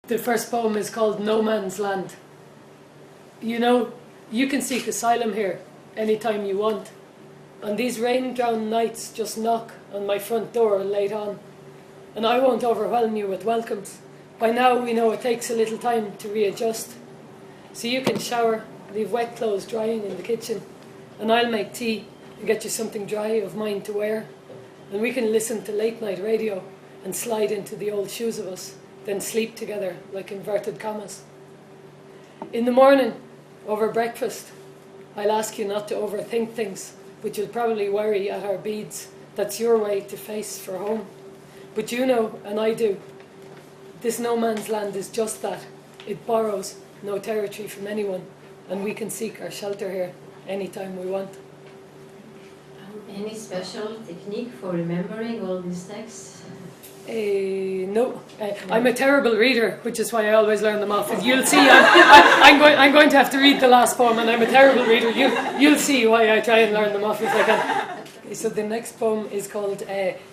The first poem is called No Man's Land. You know, you can seek asylum here anytime you want. On these rain-drowned nights, just knock on my front door late on, and I won't overwhelm you with welcomes. By now we know it takes a little time to readjust. So you can shower, leave wet clothes drying in the kitchen, and I'll make tea and get you something dry of mine to wear. And we can listen to late-night radio and slide into the old shoes of us, then sleep together like inverted commas. In the morning, over breakfast, I'll ask you not to overthink things, but you'll probably worry at our beads. That's your way to face for home. But you know, and I do, this no man's land is just that. It borrows no territory from anyone, and we can seek our shelter here anytime we want. Any special technique for remembering all these texts? No, I'm a terrible reader, which is why I always learn them off. You'll see, I'm going to have to read the last poem, and I'm a terrible reader. You'll see why I try and learn them off if I can. Okay, so the next poem is called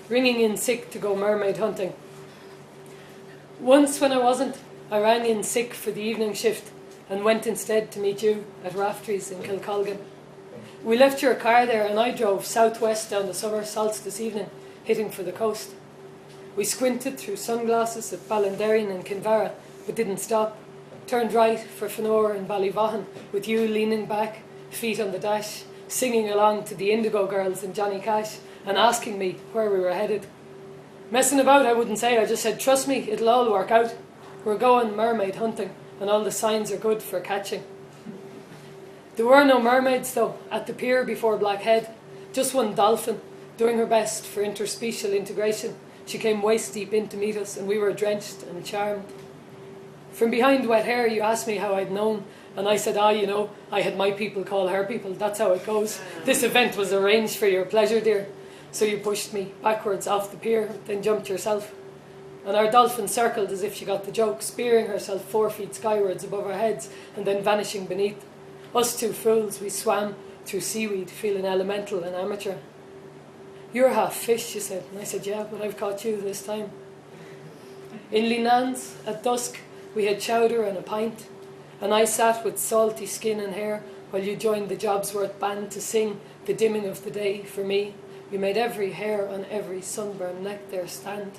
Ringing in Sick to Go Mermaid Hunting. Once when I wasn't, I rang in sick for the evening shift and went instead to meet you at Raftery's in Kilcolgan. We left your car there and I drove southwest down the summer solstice evening, hitting for the coast. We squinted through sunglasses at Ballinderreen and Kinvara, but didn't stop. Turned right for Fanor and Ballyvaughan, with you leaning back, feet on the dash, singing along to the Indigo Girls and Johnny Cash, and asking me where we were headed. Messing about, I wouldn't say. I just said, trust me, it'll all work out. We're going mermaid hunting, and all the signs are good for catching. There were no mermaids, though, at the pier before Blackhead. Just one dolphin, doing her best for interspecial integration. She came waist-deep in to meet us, and we were drenched and charmed. From behind wet hair, you asked me how I'd known, and I said, you know, I had my people call her people. That's how it goes. This event was arranged for your pleasure, dear. So you pushed me backwards off the pier, then jumped yourself. And our dolphin circled as if she got the joke, spearing herself 4 feet skywards above our heads, and then vanishing beneath. Us two fools, we swam through seaweed, feeling elemental and amateur. You're half fish, she said, and I said, yeah, but I've caught you this time. In Linan's, at dusk, we had chowder and a pint, and I sat with salty skin and hair while you joined the Jobsworth band to sing the dimming of the day for me. You made every hair on every sunburned neck there stand.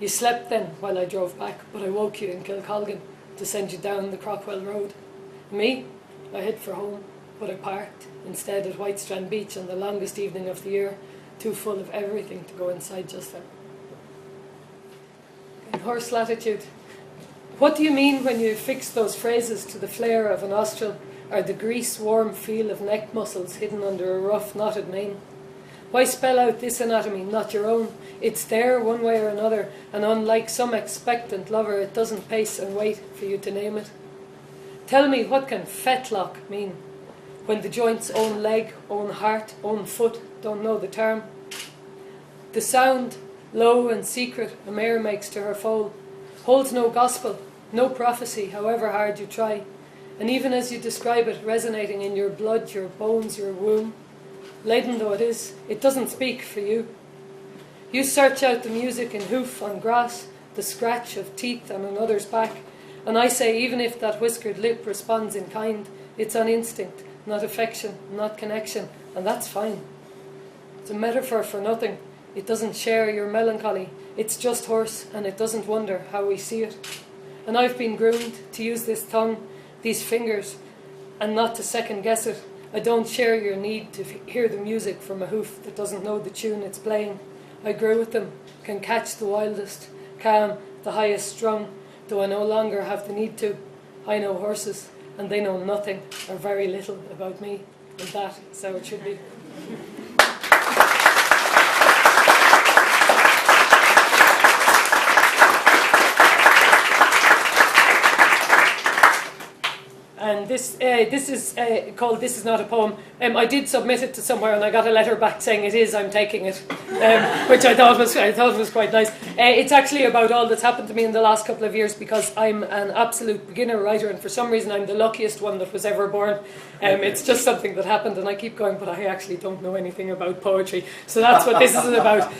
You slept then while I drove back, but I woke you in Kilcolgan to send you down the Crockwell Road. Me, I hid for home, but I parked instead at Whitestrand Beach on the longest evening of the year, too full of everything to go inside just then. In horse latitude. What do you mean when you fix those phrases to the flare of a nostril, or the grease-warm feel of neck muscles hidden under a rough, knotted mane? Why spell out this anatomy, not your own? It's there one way or another, and unlike some expectant lover, it doesn't pace and wait for you to name it. Tell me, what can fetlock mean, when the joint's own leg, own heart, own foot don't know the term? The sound, low and secret, a mare makes to her foal, holds no gospel, no prophecy, however hard you try, and even as you describe it, resonating in your blood, your bones, your womb, laden though it is, it doesn't speak for you. You search out the music in hoof on grass, the scratch of teeth on another's back, and I say, even if that whiskered lip responds in kind, it's on instinct, not affection, not connection, and that's fine. It's a metaphor for nothing. It doesn't share your melancholy. It's just horse, and it doesn't wonder how we see it. And I've been groomed to use this tongue, these fingers, and not to second guess it. I don't share your need to hear the music from a hoof that doesn't know the tune it's playing. I grew with them, can catch the wildest, calm the highest strung, though I no longer have the need to. I know horses, and they know nothing or very little about me, and that is how it should be. And this is called This Is Not a Poem. I did submit it to somewhere and I got a letter back saying it is, I'm taking it, which I thought was quite nice. It's actually about all that's happened to me in the last couple of years, because I'm an absolute beginner writer, and for some reason I'm the luckiest one that was ever born. It's just something that happened, and I keep going, but I actually don't know anything about poetry. So that's what this is about.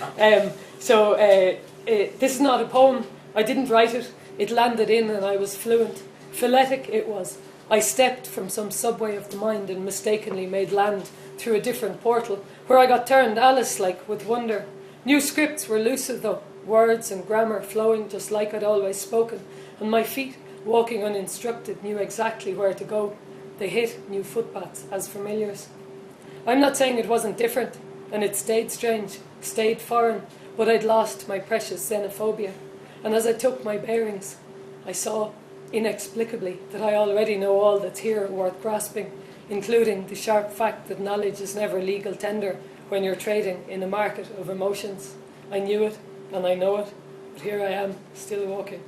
This is not a poem, I didn't write it. It landed in and I was fluent. Phonetic it was. I stepped from some subway of the mind and mistakenly made land through a different portal, where I got turned Alice-like with wonder. New scripts were lucid though, words and grammar flowing just like I'd always spoken, and my feet, walking uninstructed, knew exactly where to go. They hit new footpaths as familiars. I'm not saying it wasn't different, and it stayed strange, stayed foreign, but I'd lost my precious xenophobia. And as I took my bearings, I saw, inexplicably, that I already know all that's here worth grasping, including the sharp fact that knowledge is never legal tender when you're trading in a market of emotions. I knew it, and I know it, but here I am, still walking.